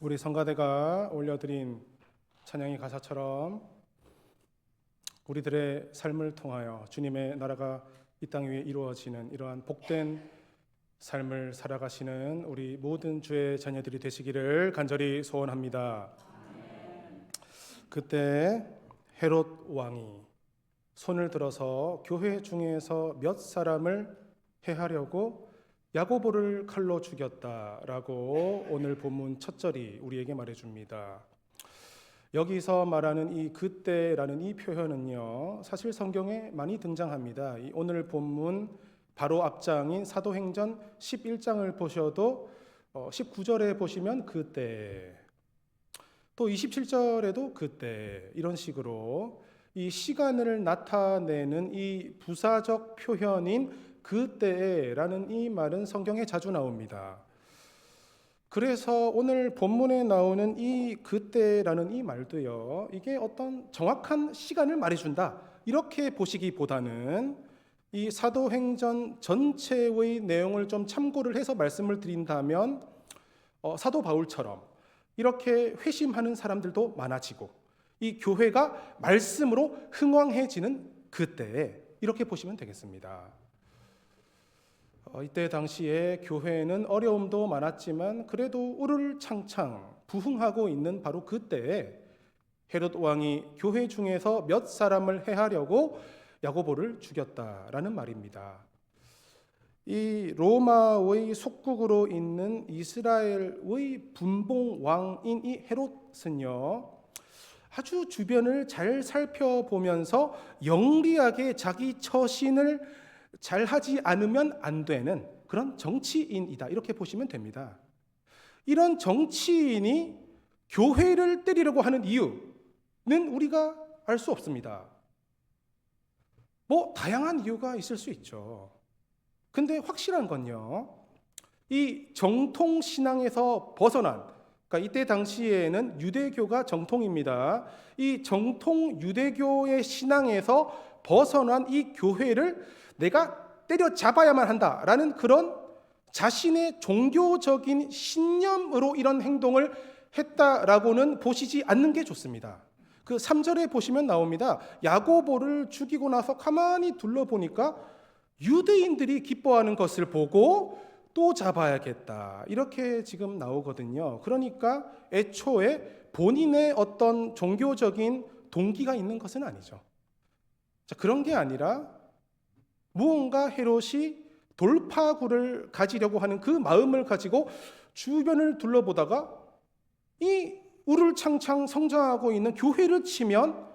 우리 성가대가 올려드린 찬양의 가사처럼 우리들의 삶을 통하여 주님의 나라가 이 땅 위에 이루어지는 이러한 복된 삶을 살아가시는 우리 모든 주의 자녀들이 되시기를 간절히 소원합니다. 그때 헤롯 왕이 손을 들어서 교회 중에서 몇 사람을 해하려고 야고보를 칼로 죽였다라고 오늘 본문 첫 절이 우리에게 말해줍니다. 여기서 말하는 이 그때라는 이 표현은요, 사실 성경에 많이 등장합니다. 오늘 본문 바로 앞장인 사도행전 11장을 보셔도 19절에 보시면 그때, 또 27절에도 그때, 이런 식으로 이 시간을 나타내는 이 부사적 표현인 그때라는 이 말은 성경에 자주 나옵니다. 그래서 오늘 본문에 나오는 이 그때라는 이 말도요, 이게 어떤 정확한 시간을 말해준다 이렇게 보시기보다는 이 사도행전 전체의 내용을 좀 참고를 해서 말씀을 드린다면 사도 바울처럼 이렇게 회심하는 사람들도 많아지고 이 교회가 말씀으로 흥왕해지는 그때에 이렇게 보시면 되겠습니다. 이때 당시에 교회는 어려움도 많았지만 그래도 우르르창창 부흥하고 있는 바로 그때에 헤롯 왕이 교회 중에서 몇 사람을 해하려고 야고보를 죽였다라는 말입니다. 이 로마의 속국으로 있는 이스라엘의 분봉 왕인 이 헤롯은요, 아주 주변을 잘 살펴보면서 영리하게 자기 처신을 잘 하지 않으면 안 되는 그런 정치인이다 이렇게 보시면 됩니다. 이런 정치인이 교회를 때리려고 하는 이유는 우리가 알 수 없습니다. 다양한 이유가 있을 수 있죠. 근데 확실한 건요, 이 정통 신앙에서 벗어난, 그러니까 이때 당시에는 유대교가 정통입니다. 이 정통 유대교의 신앙에서 벗어난 이 교회를 내가 때려잡아야만 한다라는 그런 자신의 종교적인 신념으로 이런 행동을 했다라고는 보시지 않는 게 좋습니다. 그 3절에 보시면 나옵니다. 야고보를 죽이고 나서 가만히 둘러보니까 유대인들이 기뻐하는 것을 보고 또 잡아야겠다 이렇게 지금 나오거든요. 그러니까 애초에 본인의 어떤 종교적인 동기가 있는 것은 아니죠. 자, 그런 게 아니라 무언가 헤롯이 돌파구를 가지려고 하는 그 마음을 가지고 주변을 둘러보다가 이 우르창창 성장하고 있는 교회를 치면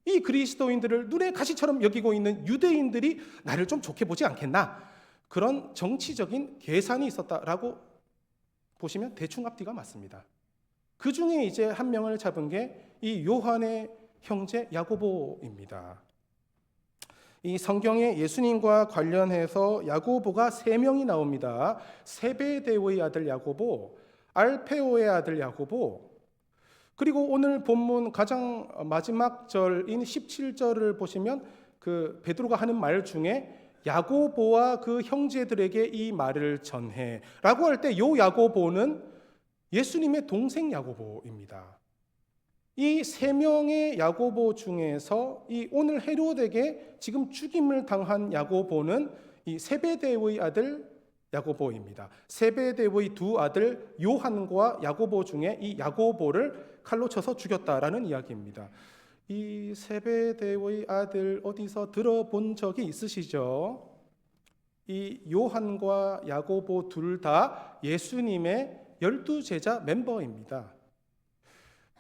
이 그리스도인들을 눈에 가시처럼 여기고 있는 유대인들이 나를 좀 좋게 보지 않겠나, 그런 정치적인 계산이 있었다라고 보시면 대충 앞뒤가 맞습니다. 그 중에 이제 한 명을 잡은 게 이 요한의 형제 야고보입니다. 이 성경에 예수님과 관련해서 야고보가 3명이 나옵니다. 세베데오의 아들 야고보, 알페오의 아들 야고보, 그리고 오늘 본문 가장 마지막 절인 17절을 보시면 그 베드로가 하는 말 중에 야고보와 그 형제들에게 이 말을 전해 라고 할 때 요 야고보는 예수님의 동생 야고보입니다. 이 3명의 야고보 중에서 이 오늘 헤롯에게 지금 죽임을 당한 야고보는 이 세베데오의 아들 야고보입니다. 세베데오의 두 아들 요한과 야고보 중에 이 야고보를 칼로 쳐서 죽였다라는 이야기입니다. 이 세베데오의 아들 어디서 들어본 적이 있으시죠? 이 요한과 야고보 둘 다 예수님의 12제자 멤버입니다.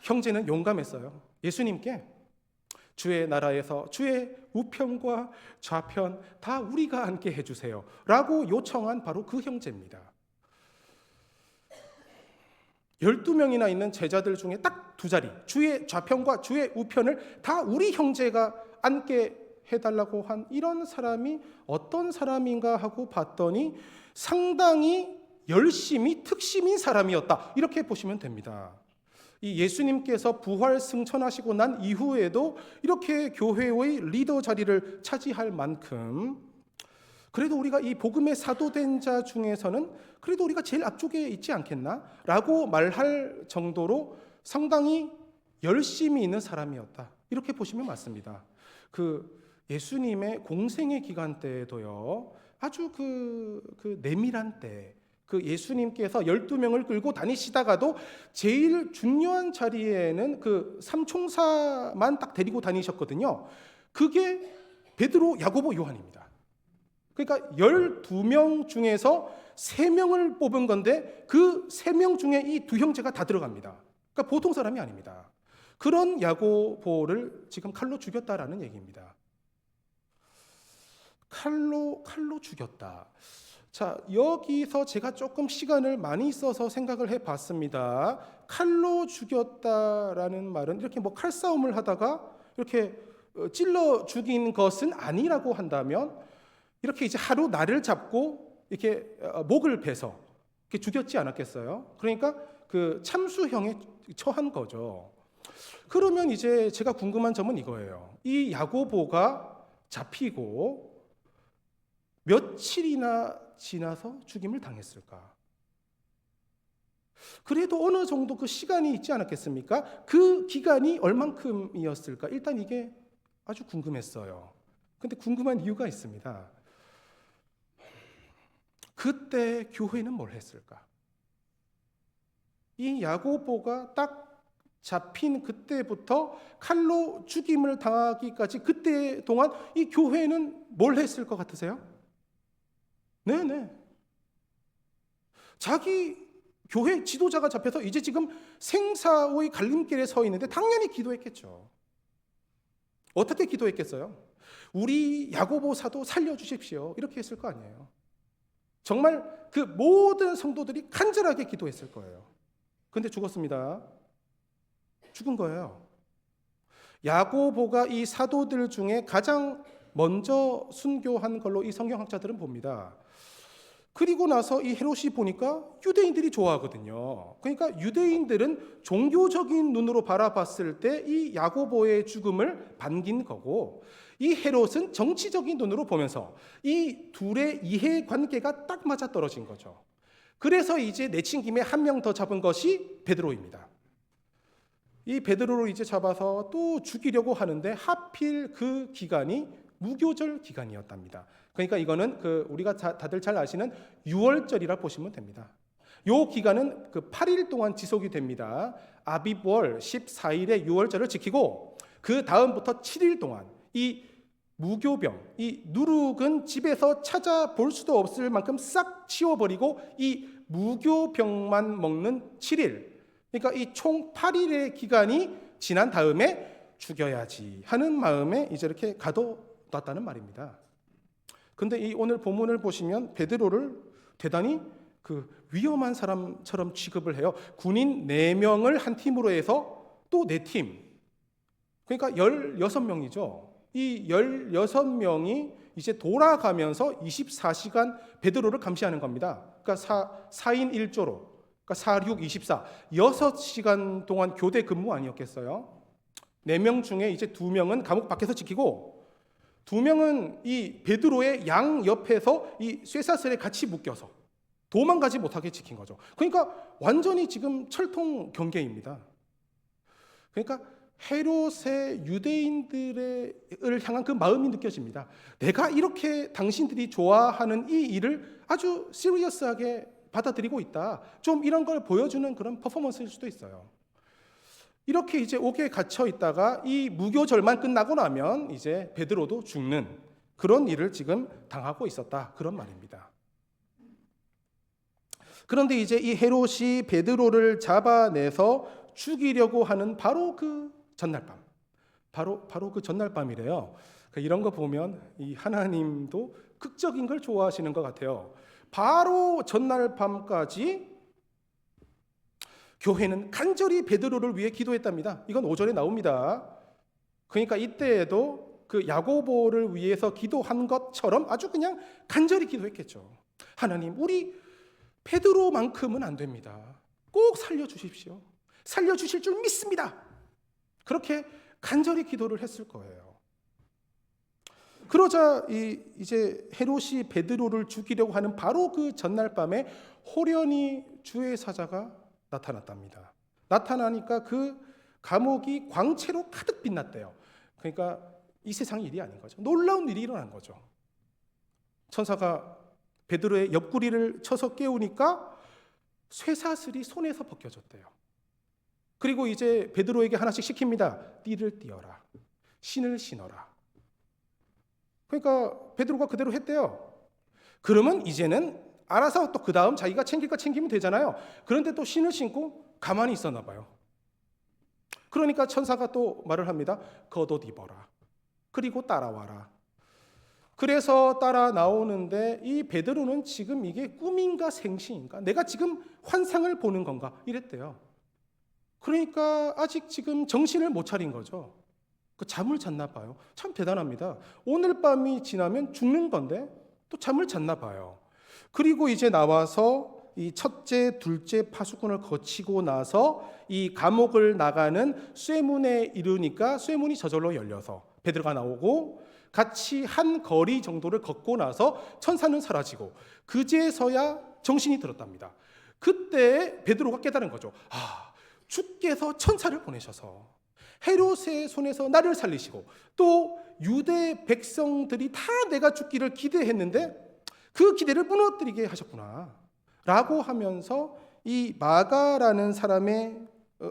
형제는 용감했어요. 예수님께 주의 나라에서 주의 우편과 좌편 다 우리가 앉게 해주세요 라고 요청한 바로 그 형제입니다. 12명이나 있는 제자들 중에 딱 2자리, 주의 좌편과 주의 우편을 다 우리 형제가 앉게 해달라고 한 이런 사람이 어떤 사람인가 하고 봤더니 상당히 열심히 특심인 사람이었다 이렇게 보시면 됩니다. 이 예수님께서 부활 승천하시고 난 이후에도 이렇게 교회의 리더 자리를 차지할 만큼 그래도 우리가 이 복음의 사도된 자 중에서는 그래도 우리가 제일 앞쪽에 있지 않겠나? 라고 말할 정도로 상당히 열심히 있는 사람이었다. 이렇게 보시면 맞습니다. 그 예수님의 공생의 기간 때에도요, 아주 그 내밀한 때, 그 예수님께서 12명을 끌고 다니시다가도 제일 중요한 자리에는 그 삼총사만 딱 데리고 다니셨거든요. 그게 베드로, 야고보, 요한입니다. 그러니까 12명 중에서 3명을 뽑은 건데 그 3명 중에 이 두 형제가 다 들어갑니다. 그러니까 보통 사람이 아닙니다. 그런 야고보를 지금 칼로 죽였다라는 얘기입니다. 칼로 죽였다. 자, 여기서 제가 조금 시간을 많이 써서 생각을 해봤습니다. 칼로 죽였다라는 말은 이렇게 뭐 칼싸움을 하다가 이렇게 찔러 죽인 것은 아니라고 한다면 이렇게 이제 하루 날을 잡고 이렇게 목을 베서 이렇게 죽였지 않았겠어요? 그러니까 그 참수형에 처한 거죠. 그러면 이제 제가 궁금한 점은 이거예요. 이 야고보가 잡히고 며칠이나 지나서 죽임을 당했을까? 그래도 어느 정도 그 시간이 있지 않았겠습니까? 그 기간이 얼만큼이었을까? 일단 이게 아주 궁금했어요. 근데 궁금한 이유가 있습니다. 그때 교회는 뭘 했을까? 이 야고보가 딱 잡힌 그때부터 칼로 죽임을 당하기까지 그때 동안 이 교회는 뭘 했을 것 같으세요? 네네. 자기 교회 지도자가 잡혀서 이제 지금 생사의 갈림길에 서 있는데 당연히 기도했겠죠. 어떻게 기도했겠어요? 우리 야고보 사도 살려주십시오. 이렇게 했을 거 아니에요. 정말 그 모든 성도들이 간절하게 기도했을 거예요. 근데 죽었습니다. 죽은 거예요. 야고보가 이 사도들 중에 가장 먼저 순교한 걸로 이 성경학자들은 봅니다. 그리고 나서 이 헤롯이 보니까 유대인들이 좋아하거든요. 그러니까 유대인들은 종교적인 눈으로 바라봤을 때 이 야고보의 죽음을 반긴 거고, 이 헤롯은 정치적인 눈으로 보면서 이 둘의 이해관계가 딱 맞아떨어진 거죠. 그래서 이제 내친 김에 한 명 더 잡은 것이 베드로입니다. 이 베드로를 이제 잡아서 또 죽이려고 하는데 하필 그 기간이 무교절 기간이었답니다. 그러니까 이거는 우리가 다들 잘 아시는 유월절이라 보시면 됩니다. 이 기간은 8일 동안 지속이 됩니다. 아빕월 14일에 유월절을 지키고 그 다음부터 7일 동안 이 무교병, 이 누룩은 집에서 찾아볼 수도 없을 만큼 싹 치워버리고 이 무교병만 먹는 7일, 그러니까 이 총 8일의 기간이 지난 다음에 죽여야지 하는 마음에 이제 이렇게 가둬놨다는 말입니다. 근데 이 오늘 본문을 보시면 베드로를 대단히 위험한 사람처럼 취급을 해요. 군인 4명을 한 팀으로 해서 또 4팀. 그러니까 16명이죠. 이 16명이 이제 돌아가면서 24시간 베드로를 감시하는 겁니다. 그러니까 4인 1조로. 그러니까 4, 6, 24. 6시간 동안 교대 근무 아니었겠어요? 4명 중에 이제 2명은 감옥 밖에서 지키고 2명은 이 베드로의 양 옆에서 이 쇠사슬에 같이 묶여서 도망가지 못하게 지킨 거죠. 그러니까 완전히 지금 철통 경계입니다. 그러니까 헤롯의 유대인들을 향한 그 마음이 느껴집니다. 내가 이렇게 당신들이 좋아하는 이 일을 아주 시리어스하게 받아들이고 있다. 좀 이런 걸 보여주는 그런 퍼포먼스일 수도 있어요. 이렇게 이제 옥에 갇혀 있다가 이 무교절만 끝나고 나면 이제 베드로도 죽는 그런 일을 지금 당하고 있었다. 그런 말입니다. 그런데 이제 이 헤롯이 베드로를 잡아내서 죽이려고 하는 바로 그 전날 밤. 바로 그 전날 밤이래요. 그러니까 이런 거 보면 이 하나님도 극적인 걸 좋아하시는 것 같아요. 바로 전날 밤까지 교회는 간절히 베드로를 위해 기도했답니다. 이건 5절에 나옵니다. 그러니까 이때에도 그 야고보를 위해서 기도한 것처럼 아주 그냥 간절히 기도했겠죠. 하나님, 우리 베드로만큼은 안 됩니다. 꼭 살려주십시오. 살려주실 줄 믿습니다. 그렇게 간절히 기도를 했을 거예요. 그러자 이제 헤롯이 베드로를 죽이려고 하는 바로 그 전날 밤에 호련히 주의 사자가 나타났답니다. 나타나니까 그 감옥이 광채로 가득 빛났대요. 그러니까 이 세상 일이 아닌 거죠. 놀라운 일이 일어난 거죠. 천사가 베드로의 옆구리를 쳐서 깨우니까 쇠사슬이 손에서 벗겨졌대요. 그리고 이제 베드로에게 하나씩 시킵니다. 띠를 띠어라. 신을 신어라. 그러니까 베드로가 그대로 했대요. 그러면 이제는 알아서 또 그 다음 자기가 챙길 거 챙기면 되잖아요. 그런데 또 신을 신고 가만히 있었나 봐요. 그러니까 천사가 또 말을 합니다. 겉옷 입어라. 그리고 따라와라. 그래서 따라 나오는데 이 베드로는 지금 이게 꿈인가 생시인가? 내가 지금 환상을 보는 건가? 이랬대요. 그러니까 아직 지금 정신을 못 차린 거죠. 그 잠을 잤나 봐요. 참 대단합니다. 오늘 밤이 지나면 죽는 건데 또 잠을 잤나 봐요. 그리고 이제 나와서 이 첫째, 둘째 파수꾼을 거치고 나서 이 감옥을 나가는 쇠문에 이르니까 쇠문이 저절로 열려서 베드로가 나오고 같이 한 거리 정도를 걷고 나서 천사는 사라지고 그제서야 정신이 들었답니다. 그때 베드로가 깨달은 거죠. 주께서 천사를 보내셔서 헤롯의 손에서 나를 살리시고 또 유대 백성들이 다 내가 죽기를 기대했는데 그 기대를 무너뜨리게 하셨구나 라고 하면서 이 마가라는 사람의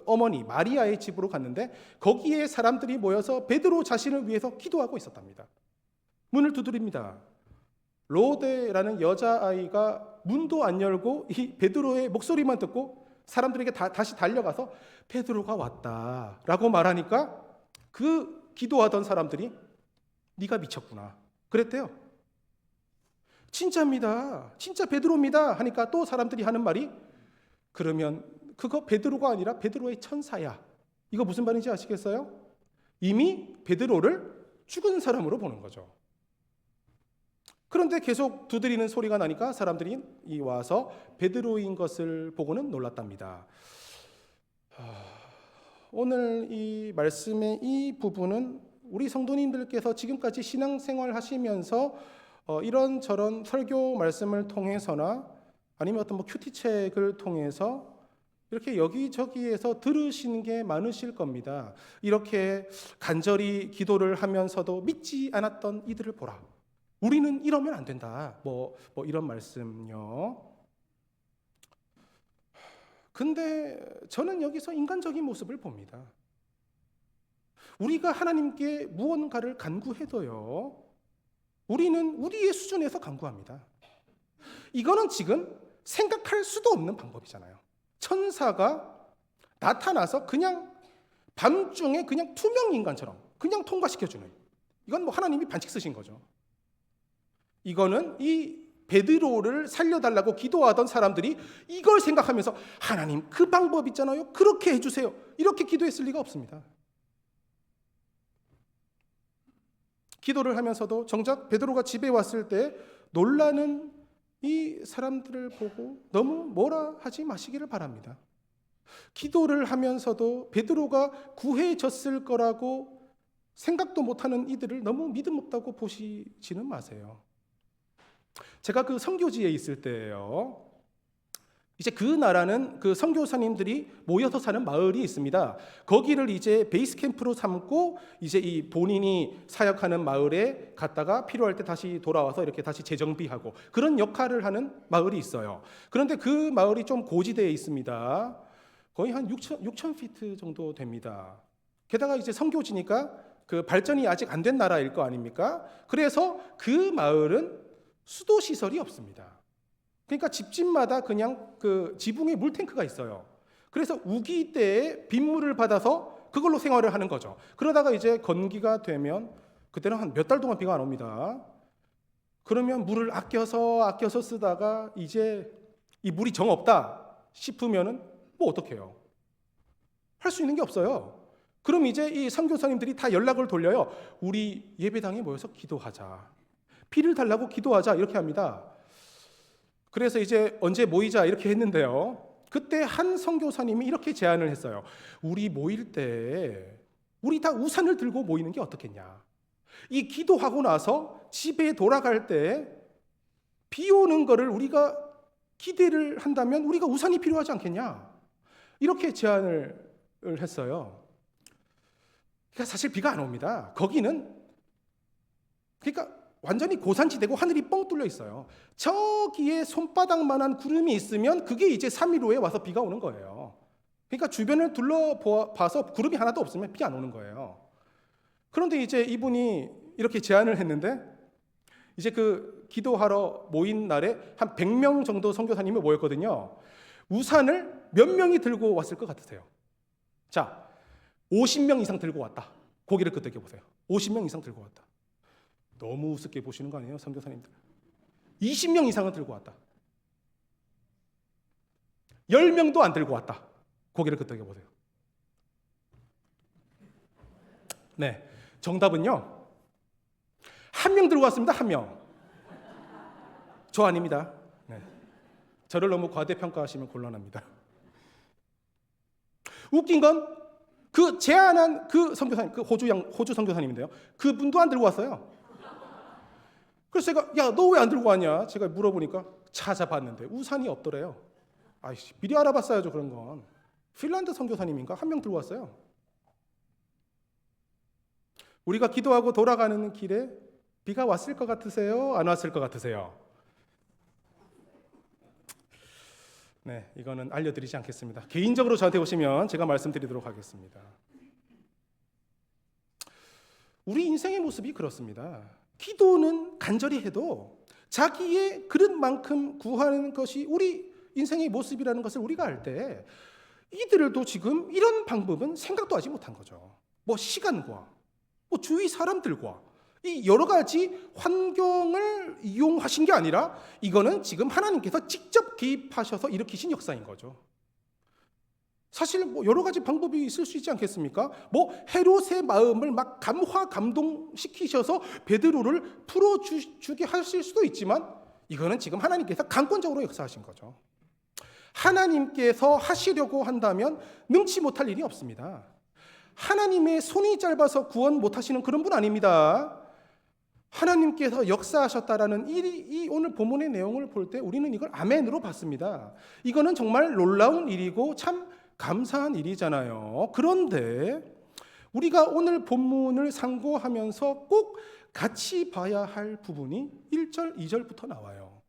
어머니 마리아의 집으로 갔는데 거기에 사람들이 모여서 베드로 자신을 위해서 기도하고 있었답니다. 문을 두드립니다. 로데라는 여자아이가 문도 안 열고 이 베드로의 목소리만 듣고 사람들에게 다시 달려가서 베드로가 왔다라고 말하니까 그 기도하던 사람들이 네가 미쳤구나 그랬대요. 진짜입니다. 진짜 베드로입니다 하니까 또 사람들이 하는 말이 그러면 그거 베드로가 아니라 베드로의 천사야. 이거 무슨 말인지 아시겠어요? 이미 베드로를 죽은 사람으로 보는 거죠. 그런데 계속 두드리는 소리가 나니까 사람들이 와서 베드로인 것을 보고는 놀랐답니다. 오늘 이 말씀의 이 부분은 우리 성도님들께서 지금까지 신앙생활 하시면서 이런저런 설교 말씀을 통해서나 아니면 어떤 큐티책을 통해서 이렇게 여기저기에서 들으시는 게 많으실 겁니다. 이렇게 간절히 기도를 하면서도 믿지 않았던 이들을 보라. 우리는 이러면 안 된다. 뭐 이런 말씀요. 근데 저는 여기서 인간적인 모습을 봅니다. 우리가 하나님께 무언가를 간구해도요. 우리는 우리의 수준에서 간구합니다. 이거는 지금 생각할 수도 없는 방법이잖아요. 천사가 나타나서 그냥 밤중에 그냥 투명 인간처럼 그냥 통과시켜주는, 이건 하나님이 반칙 쓰신 거죠. 이거는 이 베드로를 살려달라고 기도하던 사람들이 이걸 생각하면서 하나님 그 방법 있잖아요. 그렇게 해주세요. 이렇게 기도했을 리가 없습니다. 기도를 하면서도 정작 베드로가 집에 왔을 때 놀라는 이 사람들을 보고 너무 뭐라 하지 마시기를 바랍니다. 기도를 하면서도 베드로가 구해졌을 거라고 생각도 못하는 이들을 너무 믿음 없다고 보시지는 마세요. 제가 그 선교지에 있을 때예요. 이제 그 나라는 그 선교사님들이 모여서 사는 마을이 있습니다. 거기를 이제 베이스 캠프로 삼고 이제 이 본인이 사역하는 마을에 갔다가 필요할 때 다시 돌아와서 이렇게 다시 재정비하고 그런 역할을 하는 마을이 있어요. 그런데 그 마을이 좀 고지대에 있습니다. 거의 한 6천 피트 정도 됩니다. 게다가 이제 선교지니까 그 발전이 아직 안 된 나라일 거 아닙니까? 그래서 그 마을은 수도 시설이 없습니다. 그러니까 집집마다 그냥 그 지붕에 물탱크가 있어요. 그래서 우기 때에 빗물을 받아서 그걸로 생활을 하는 거죠. 그러다가 이제 건기가 되면 그때는 한 몇 달 동안 비가 안 옵니다. 그러면 물을 아껴서 쓰다가 이제 이 물이 정 없다 싶으면은 뭐 어떡해요? 할 수 있는 게 없어요. 그럼 이제 이 선교사님들이 다 연락을 돌려요. 우리 예배당에 모여서 기도하자. 비를 달라고 기도하자 이렇게 합니다. 그래서 이제 언제 모이자 이렇게 했는데요. 그때 한 선교사님이 이렇게 제안을 했어요. 우리 모일 때 우리 다 우산을 들고 모이는 게 어떻겠냐. 이 기도하고 나서 집에 돌아갈 때 비 오는 거를 우리가 기대를 한다면 우리가 우산이 필요하지 않겠냐? 이렇게 제안을 했어요. 그러니까 사실 비가 안 옵니다. 거기는 그러니까 완전히 고산지대고 하늘이 뻥 뚫려 있어요. 저기에 손바닥만한 구름이 있으면 그게 이제 3일 후에 와서 비가 오는 거예요. 그러니까 주변을 둘러봐서 구름이 하나도 없으면 비 안 오는 거예요. 그런데 이제 이분이 이렇게 제안을 했는데 이제 그 기도하러 모인 날에 한 100명 정도 선교사님이 모였거든요. 우산을 몇 명이 들고 왔을 것 같으세요? 자, 50명 이상 들고 왔다. 고개를 끄덕여 보세요. 50명 이상 들고 왔다. 너무 우습게 보시는 거 아니에요, 선교사님들? 20명 이상은 들고 왔다. 10명도 안 들고 왔다. 고개를 끄덕여 보세요. 네, 정답은요. 1명 들고 왔습니다. 1명. 저 아닙니다. 네. 저를 너무 과대평가하시면 곤란합니다. 웃긴 건 그 제안한 그 선교사님, 그 호주 선교사님인데요. 그분도 안 들고 왔어요. 그래서 제가 야, 너 왜 안 들고 왔냐? 제가 물어보니까 찾아봤는데 우산이 없더래요. 아이씨, 미리 알아봤어야죠, 그런 건. 핀란드 선교사님인가? 1명 들고 왔어요. 우리가 기도하고 돌아가는 길에 비가 왔을 것 같으세요? 안 왔을 것 같으세요? 네, 이거는 알려드리지 않겠습니다. 개인적으로 저한테 오시면 제가 말씀드리도록 하겠습니다. 우리 인생의 모습이 그렇습니다. 기도는 간절히 해도 자기의 그릇만큼 구하는 것이 우리 인생의 모습이라는 것을 우리가 알 때 이들도 지금 이런 방법은 생각도 하지 못한 거죠. 뭐 시간과 뭐 주위 사람들과 이 여러 가지 환경을 이용하신 게 아니라 이거는 지금 하나님께서 직접 개입하셔서 일으키신 역사인 거죠. 사실 뭐 여러 가지 방법이 있을 수 있지 않겠습니까? 뭐 헤롯의 마음을 막 감동시키셔서 베드로를 풀어주게 하실 수도 있지만 이거는 지금 하나님께서 강권적으로 역사하신 거죠. 하나님께서 하시려고 한다면 능치 못할 일이 없습니다. 하나님의 손이 짧아서 구원 못하시는 그런 분 아닙니다. 하나님께서 역사하셨다라는 이 오늘 본문의 내용을 볼 때 우리는 이걸 아멘으로 받습니다. 이거는 정말 놀라운 일이고 참 감사한 일이잖아요. 그런데 우리가 오늘 본문을 상고하면서 꼭 같이 봐야 할 부분이 1절, 2절부터 나와요.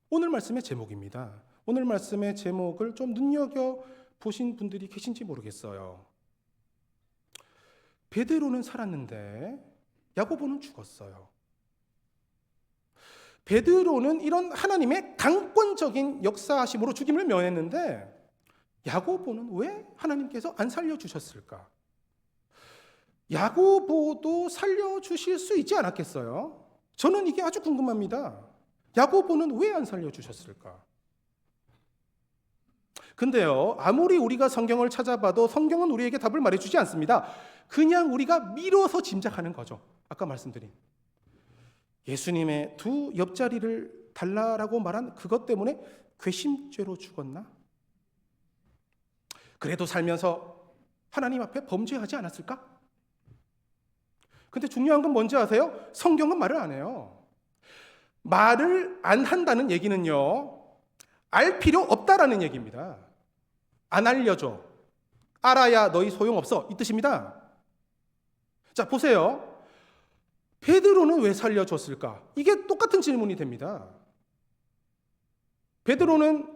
오늘 말씀의 제목입니다. 오늘 말씀의 제목을 좀 눈여겨보신 분들이 계신지 모르겠어요. 베드로는 살았는데 야고보는 죽었어요. 베드로는 이런 하나님의 강권적인 역사하심으로 죽임을 면했는데 야고보는 왜 하나님께서 안 살려주셨을까? 야고보도 살려주실 수 있지 않았겠어요? 저는 이게 아주 궁금합니다. 야고보는 왜 안 살려주셨을까? 근데요, 아무리 우리가 성경을 찾아봐도 성경은 우리에게 답을 말해주지 않습니다. 그냥 우리가 미뤄서 짐작하는 거죠. 아까 말씀드린 예수님의 두 옆자리를 달라라고 말한 그것 때문에 괘씸죄로 죽었나? 그래도 살면서 하나님 앞에 범죄하지 않았을까? 근데 중요한 건 뭔지 아세요? 성경은 말을 안 해요. 말을 안 한다는 얘기는요, 알 필요 없다라는 얘기입니다. 안 알려줘. 알아야 너희 소용없어. 이 뜻입니다. 자, 보세요. 베드로는 왜 살려줬을까? 이게 똑같은 질문이 됩니다. 베드로는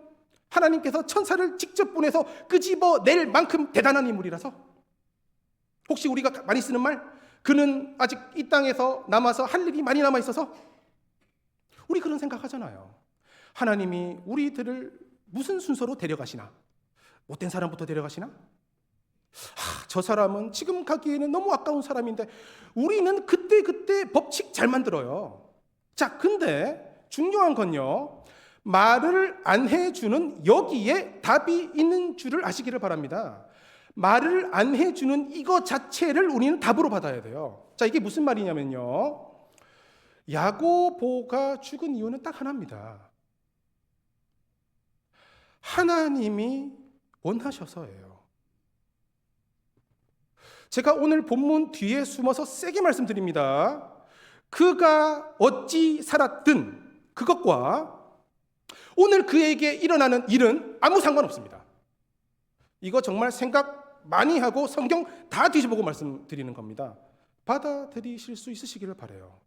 하나님께서 천사를 직접 보내서 끄집어낼 만큼 대단한 인물이라서, 혹시 우리가 많이 쓰는 말, 그는 아직 이 땅에서 남아서 할 일이 많이 남아 있어서, 우리 그런 생각하잖아요. 하나님이 우리들을 무슨 순서로 데려가시나? 못된 사람부터 데려가시나? 저 사람은 지금 가기에는 너무 아까운 사람인데 우리는 그때 법칙 잘 만들어요. 자, 근데 중요한 건요, 말을 안 해주는 여기에 답이 있는 줄을 아시기를 바랍니다. 말을 안 해주는 이거 자체를 우리는 답으로 받아야 돼요. 자, 이게 무슨 말이냐면요, 야고보가 죽은 이유는 딱 하나입니다. 하나님이 원하셔서예요. 제가 오늘 본문 뒤에 숨어서 세게 말씀드립니다. 그가 어찌 살았든 그것과 오늘 그에게 일어나는 일은 아무 상관없습니다. 이거 정말 생각 많이 하고 성경 다 뒤져보고 말씀드리는 겁니다. 받아들이실 수 있으시기를 바라요.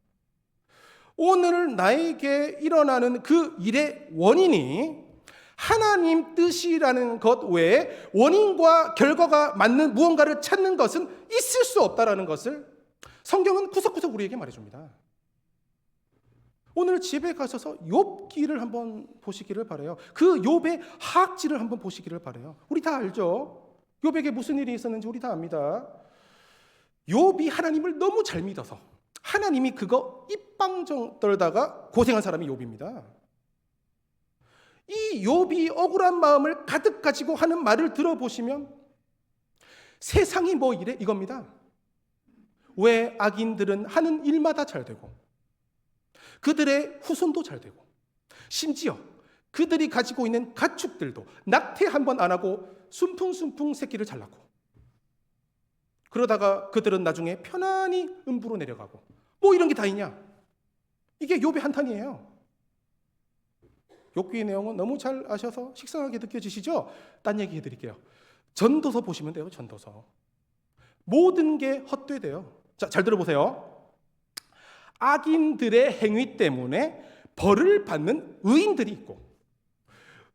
오늘 나에게 일어나는 그 일의 원인이 하나님 뜻이라는 것 외에 원인과 결과가 맞는 무언가를 찾는 것은 있을 수 없다라는 것을 성경은 구석구석 우리에게 말해줍니다. 오늘 집에 가셔서 욥기를 한번 보시기를 바라요. 그 욥의 하악지를 한번 보시기를 바라요. 우리 다 알죠? 욥에게 무슨 일이 있었는지 우리 다 압니다. 욥이 하나님을 너무 잘 믿어서 하나님이 그거 입방정 떨다가 고생한 사람이 욥입니다. 이 욥이 억울한 마음을 가득 가지고 하는 말을 들어보시면 세상이 뭐 이래? 이겁니다. 왜 악인들은 하는 일마다 잘 되고 그들의 후손도 잘 되고 심지어 그들이 가지고 있는 가축들도 낙태 한 번 안 하고 순풍순풍 새끼를 잘 낳고 그러다가 그들은 나중에 편안히 음부로 내려가고 뭐 이런 게 다 있냐? 이게 욥의 한탄이에요. 욥기의 내용은 너무 잘 아셔서 식상하게 느껴지시죠? 딴 얘기 해드릴게요. 전도서 보시면 돼요. 전도서. 모든 게 헛되대요. 자, 잘 들어보세요. 악인들의 행위 때문에 벌을 받는 의인들이 있고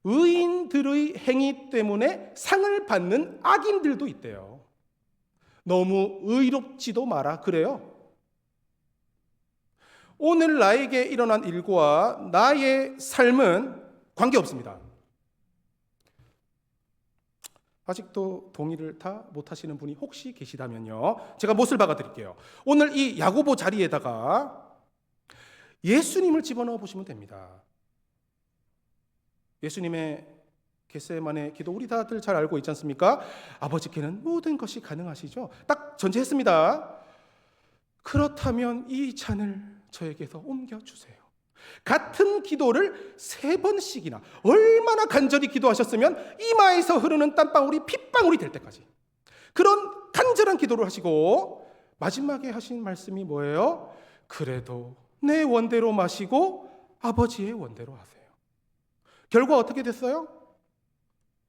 의인들의 행위 때문에 상을 받는 악인들도 있대요. 너무 의롭지도 마라 그래요. 오늘 나에게 일어난 일과 나의 삶은 관계없습니다. 아직도 동의를 다 못하시는 분이 혹시 계시다면요, 제가 못을 박아드릴게요. 오늘 이 야고보 자리에다가 예수님을 집어넣어 보시면 됩니다. 예수님의 겟세마네 기도 우리 다들 잘 알고 있지 않습니까? 아버지께는 모든 것이 가능하시죠. 딱 전제했습니다. 그렇다면 이 잔을 저에게서 옮겨주세요. 같은 기도를 3번씩이나 얼마나 간절히 기도하셨으면 이마에서 흐르는 땀방울이 핏방울이 될 때까지 그런 간절한 기도를 하시고 마지막에 하신 말씀이 뭐예요? 그래도 내 원대로 마시고 아버지의 원대로 하세요. 결과 어떻게 됐어요?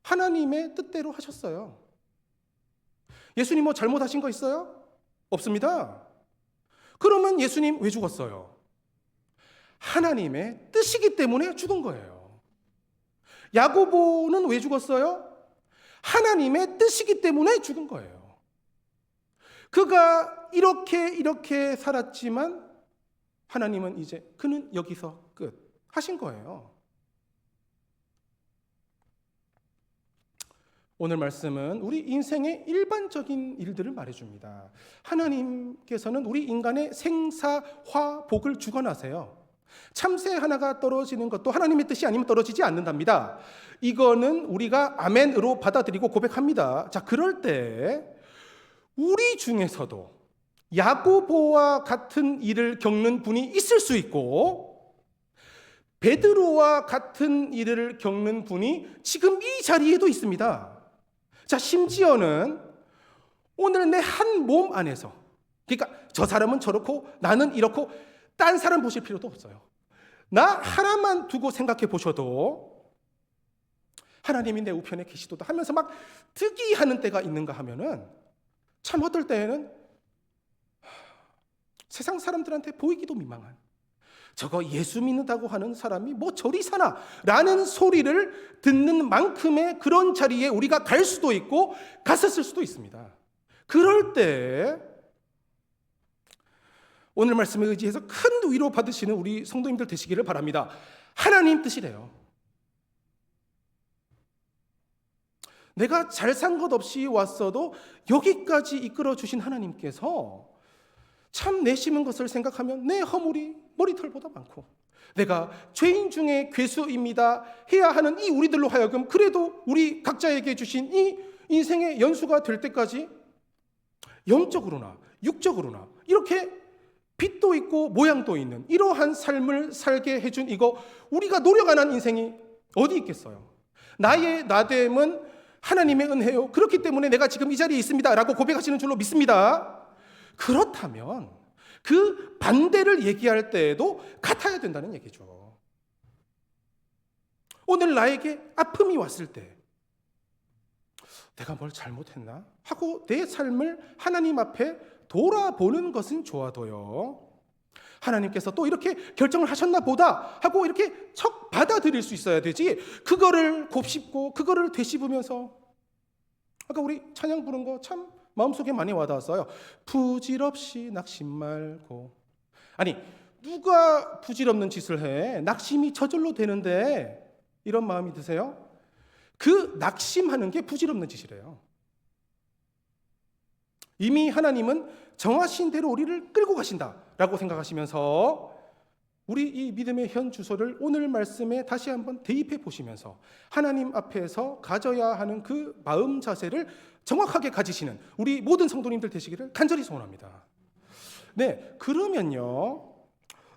하나님의 뜻대로 하셨어요. 예수님 뭐 잘못하신 거 있어요? 없습니다. 그러면 예수님 왜 죽었어요? 하나님의 뜻이기 때문에 죽은 거예요. 야고보는 왜 죽었어요? 하나님의 뜻이기 때문에 죽은 거예요. 그가 이렇게 살았지만 하나님은 이제 그는 여기서 끝 하신 거예요. 오늘 말씀은 우리 인생의 일반적인 일들을 말해줍니다. 하나님께서는 우리 인간의 생사화복을 주관하세요. 참새 하나가 떨어지는 것도 하나님의 뜻이 아니면 떨어지지 않는답니다. 이거는 우리가 아멘으로 받아들이고 고백합니다. 자, 그럴 때 우리 중에서도 야고보와 같은 일을 겪는 분이 있을 수 있고 베드로와 같은 일을 겪는 분이 지금 이 자리에도 있습니다. 자, 심지어는 오늘 내 한 몸 안에서, 그러니까 저 사람은 저렇고 나는 이렇고 딴 사람 보실 필요도 없어요. 나 하나만 두고 생각해 보셔도 하나님이 내 우편에 계시도다 하면서 막 득이하는 때가 있는가 하면은 참 어떨 때에는 세상 사람들한테 보이기도 민망한, 저거 예수 믿는다고 하는 사람이 뭐 저리 사나 라는 소리를 듣는 만큼의 그런 자리에 우리가 갈 수도 있고 갔었을 수도 있습니다. 그럴 때 오늘 말씀에 의지해서 큰 위로 받으시는 우리 성도님들 되시기를 바랍니다. 하나님 뜻이래요. 내가 잘 산 것 없이 왔어도 여기까지 이끌어 주신 하나님께서 참 내심은 것을 생각하면 내 허물이 머리털보다 많고 내가 죄인 중에 괴수입니다 해야 하는 이 우리들로 하여금 그래도 우리 각자에게 주신 이 인생의 연수가 될 때까지 영적으로나 육적으로나 이렇게 빛도 있고 모양도 있는 이러한 삶을 살게 해준 이거 우리가 노력 안 한 인생이 어디 있겠어요? 나의 나됨은 하나님의 은혜요. 그렇기 때문에 내가 지금 이 자리에 있습니다 라고 고백하시는 줄로 믿습니다. 그렇다면 그 반대를 얘기할 때에도 같아야 된다는 얘기죠. 오늘 나에게 아픔이 왔을 때 내가 뭘 잘못했나 하고 내 삶을 하나님 앞에 돌아보는 것은 좋아도요, 하나님께서 또 이렇게 결정을 하셨나 보다 하고 이렇게 척 받아들일 수 있어야 되지, 그거를 곱씹고 그거를 되씹으면서, 아까 우리 찬양 부른 거 참 마음속에 많이 와닿았어요. 부질없이 낙심 말고. 아니, 누가 부질없는 짓을 해? 낙심이 저절로 되는데 이런 마음이 드세요? 그 낙심하는 게 부질없는 짓이래요. 이미 하나님은 정하신 대로 우리를 끌고 가신다라고 생각하시면서 우리 이 믿음의 현 주소를 오늘 말씀에 다시 한번 대입해 보시면서 하나님 앞에서 가져야 하는 그 마음 자세를 정확하게 가지시는 우리 모든 성도님들 되시기를 간절히 소원합니다. 네, 그러면요,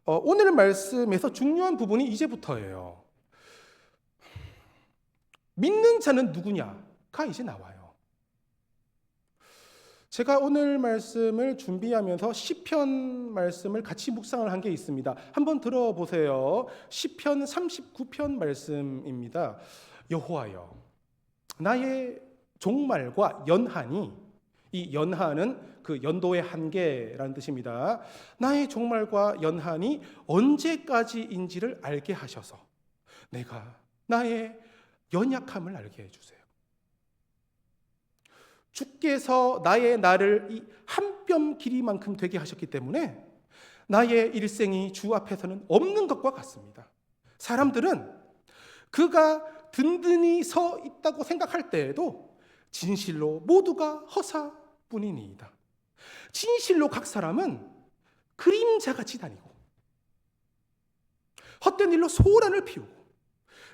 오늘 말씀에서 중요한 부분이 이제부터예요. 믿는 자는 누구냐가 이제 나와요. 제가 오늘 말씀을 준비하면서 시편 말씀을 같이 묵상을 한 게 있습니다. 한번 들어보세요. 시편 39편 말씀입니다. 여호와여, 나의 종말과 연한이, 이 연한은 그 연도의 한계라는 뜻입니다. 나의 종말과 연한이 언제까지인지를 알게 하셔서 내가 나의 연약함을 알게 해주세요. 주께서 나의 날을 이 한 뼘 길이만큼 되게 하셨기 때문에 나의 일생이 주 앞에서는 없는 것과 같습니다. 사람들은 그가 든든히 서 있다고 생각할 때에도 진실로 모두가 허사뿐이니이다. 진실로 각 사람은 그림자같이 다니고 헛된 일로 소란을 피우고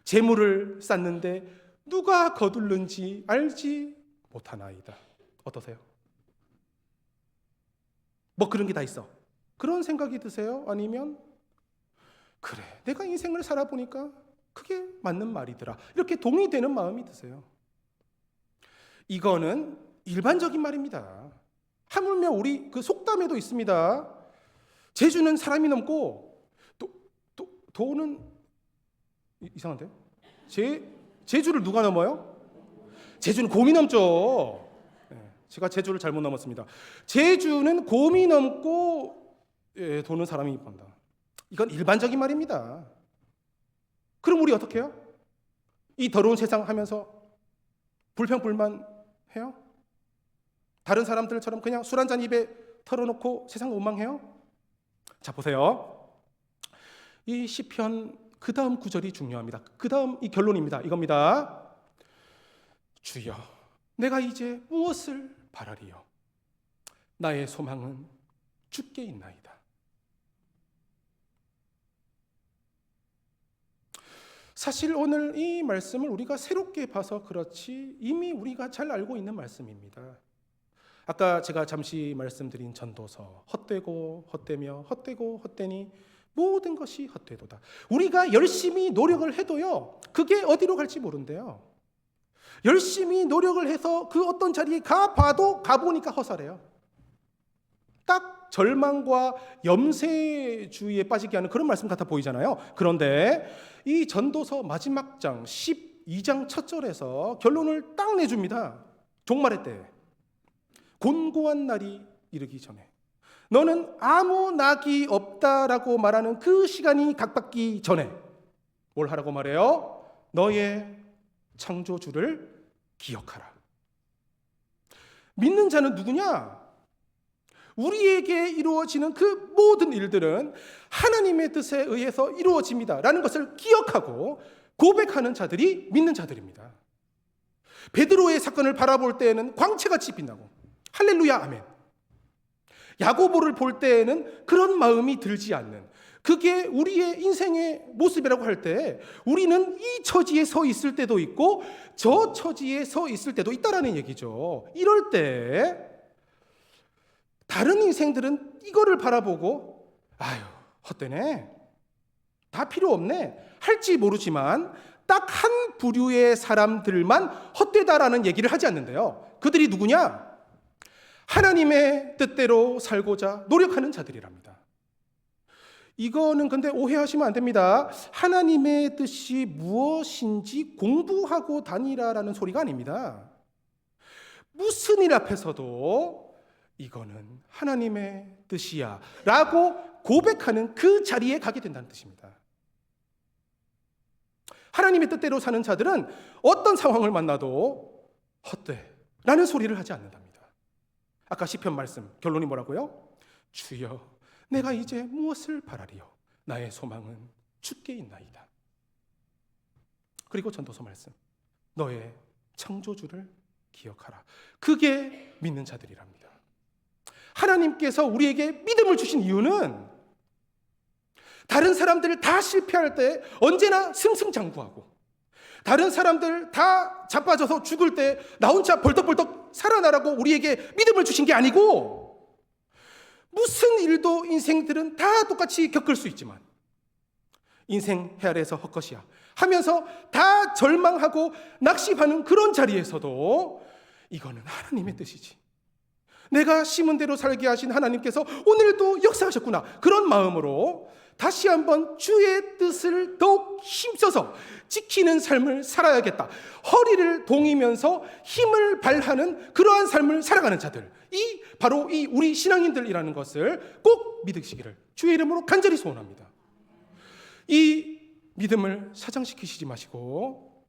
재물을 쌓는데 누가 거둘는지 알지 못하나이다. 어떠세요? 뭐 그런 게 다 있어. 그런 생각이 드세요? 아니면 그래, 내가 인생을 살아보니까 그게 맞는 말이더라, 이렇게 동의되는 마음이 드세요? 이거는 일반적인 말입니다. 하물며 우리 그 속담에도 있습니다. 재주는 사람이 넘고 도는 이상한데요? 재주를 누가 넘어요? 재주는 곰이 넘죠. 제가 재주를 잘못 넘었습니다. 재주는 곰이 넘고 도는 사람이 본다. 이건 일반적인 말입니다. 그럼 우리 어떻게 해요? 이 더러운 세상 하면서 불평불만 해요? 다른 사람들처럼 그냥 술 한잔 입에 털어놓고 세상 원망해요? 자, 보세요. 이 시편 그 다음 구절이 중요합니다. 그 다음 이 결론입니다. 이겁니다. 주여, 내가 이제 무엇을 바라리요? 나의 소망은 주께 있나이다. 사실 오늘 이 말씀을 우리가 새롭게 봐서 그렇지 이미 우리가 잘 알고 있는 말씀입니다. 아까 제가 잠시 말씀드린 전도서, 헛되고 헛되며 헛되고 헛되니 모든 것이 헛되도다. 우리가 열심히 노력을 해도요, 그게 어디로 갈지 모른대요. 열심히 노력을 해서 그 어떤 자리에 가봐도 가보니까 허사래요. 딱 절망과 염세주의에 빠지게 하는 그런 말씀 같아 보이잖아요. 그런데 이 전도서 마지막 장 12장 첫 절에서 결론을 딱 내줍니다. 종말의 때, 곤고한 날이 이르기 전에, 너는 아무 낙이 없다라고 말하는 그 시간이 각받기 전에 뭘 하라고 말해요? 너의 창조주를 기억하라. 믿는 자는 누구냐? 우리에게 이루어지는 그 모든 일들은 하나님의 뜻에 의해서 이루어집니다 라는 것을 기억하고 고백하는 자들이 믿는 자들입니다. 베드로의 사건을 바라볼 때에는 광채같이 빛나고 할렐루야 아멘. 야고보를 볼 때에는 그런 마음이 들지 않는, 그게 우리의 인생의 모습이라고 할 때 우리는 이 처지에 서 있을 때도 있고 저 처지에 서 있을 때도 있다라는 얘기죠. 이럴 때 다른 인생들은 이거를 바라보고 아유 헛되네, 다 필요 없네 할지 모르지만 딱 한 부류의 사람들만 헛되다라는 얘기를 하지 않는데요. 그들이 누구냐? 하나님의 뜻대로 살고자 노력하는 자들이랍니다. 이거는 근데 오해하시면 안 됩니다. 하나님의 뜻이 무엇인지 공부하고 다니라라는 소리가 아닙니다. 무슨 일 앞에서도 이거는 하나님의 뜻이야 라고 고백하는 그 자리에 가게 된다는 뜻입니다. 하나님의 뜻대로 사는 자들은 어떤 상황을 만나도 헛돼 라는 소리를 하지 않는답니다. 아까 시편 말씀 결론이 뭐라고요? 주여 내가 이제 무엇을 바라리요? 나의 소망은 주께 있나이다. 그리고 전도서 말씀 너의 창조주를 기억하라. 그게 믿는 자들이랍니다. 하나님께서 우리에게 믿음을 주신 이유는 다른 사람들 다 실패할 때 언제나 승승장구하고 다른 사람들 다 자빠져서 죽을 때 나 혼자 벌떡벌떡 살아나라고 우리에게 믿음을 주신 게 아니고 무슨 일도 인생들은 다 똑같이 겪을 수 있지만 인생 헤아려서 헛것이야 하면서 다 절망하고 낙심하는 그런 자리에서도 이거는 하나님의 뜻이지. 내가 심은 대로 살게 하신 하나님께서 오늘도 역사하셨구나. 그런 마음으로 다시 한번 주의 뜻을 더욱 힘써서 지키는 삶을 살아야겠다. 허리를 동이면서 힘을 발하는 그러한 삶을 살아가는 자들. 바로 이 우리 신앙인들이라는 것을 꼭 믿으시기를 주의 이름으로 간절히 소원합니다. 이 믿음을 사장시키시지 마시고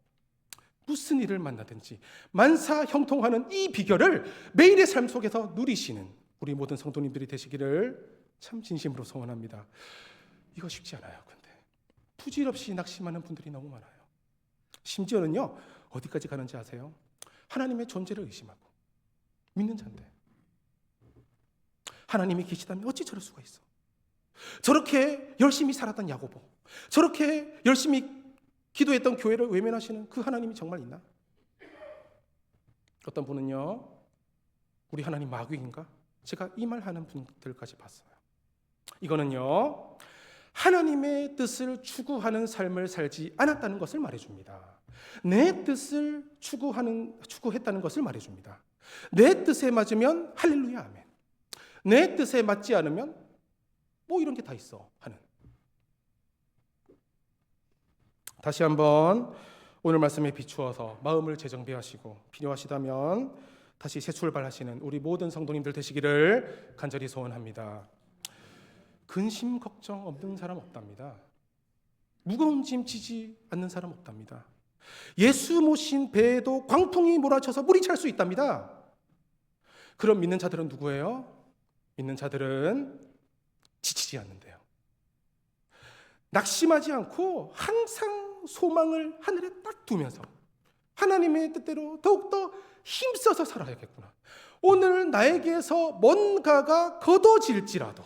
무슨 일을 만나든지 만사 형통하는 이 비결을 매일의 삶 속에서 누리시는 우리 모든 성도님들이 되시기를 참 진심으로 소원합니다. 이거 쉽지 않아요. 근데 부질없이 낙심하는 분들이 너무 많아요. 심지어는요 어디까지 가는지 아세요? 하나님의 존재를 의심하고 믿는 자인데 하나님이 계시다면 어찌 저럴 수가 있어? 저렇게 열심히 살았던 야고보, 저렇게 열심히 기도했던 교회를 외면하시는 그 하나님이 정말 있나? 어떤 분은요 우리 하나님 마귀인가? 제가 이 말 하는 분들까지 봤어요. 이거는요 하나님의 뜻을 추구하는 삶을 살지 않았다는 것을 말해줍니다. 내 뜻을 추구했다는 것을 말해줍니다. 내 뜻에 맞으면 할렐루야 아멘. 내 뜻에 맞지 않으면 뭐 이런 게 다 있어 하는. 다시 한번 오늘 말씀에 비추어서 마음을 재정비하시고 필요하시다면 다시 새 출발하시는 우리 모든 성도님들 되시기를 간절히 소원합니다. 근심 걱정 없는 사람 없답니다. 무거운 짐 지지 않는 사람 없답니다. 예수 모신 배에도 광풍이 몰아쳐서 물이 찰 수 있답니다. 그럼 믿는 자들은 누구예요? 믿는 자들은 지치지 않는데요. 낙심하지 않고 항상 소망을 하늘에 딱 두면서 하나님의 뜻대로 더욱더 힘써서 살아야겠구나. 오늘 나에게서 뭔가가 거둬질지라도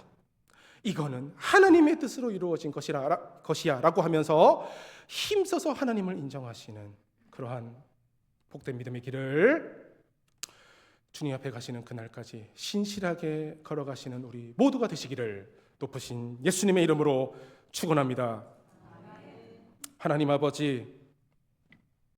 이거는 하나님의 뜻으로 이루어진 것이야 라고 하면서 힘써서 하나님을 인정하시는 그러한 복된 믿음의 길을 주님 앞에 가시는 그날까지 신실하게 걸어가시는 우리 모두가 되시기를 높으신 예수님의 이름으로 축원합니다. 하나님 아버지,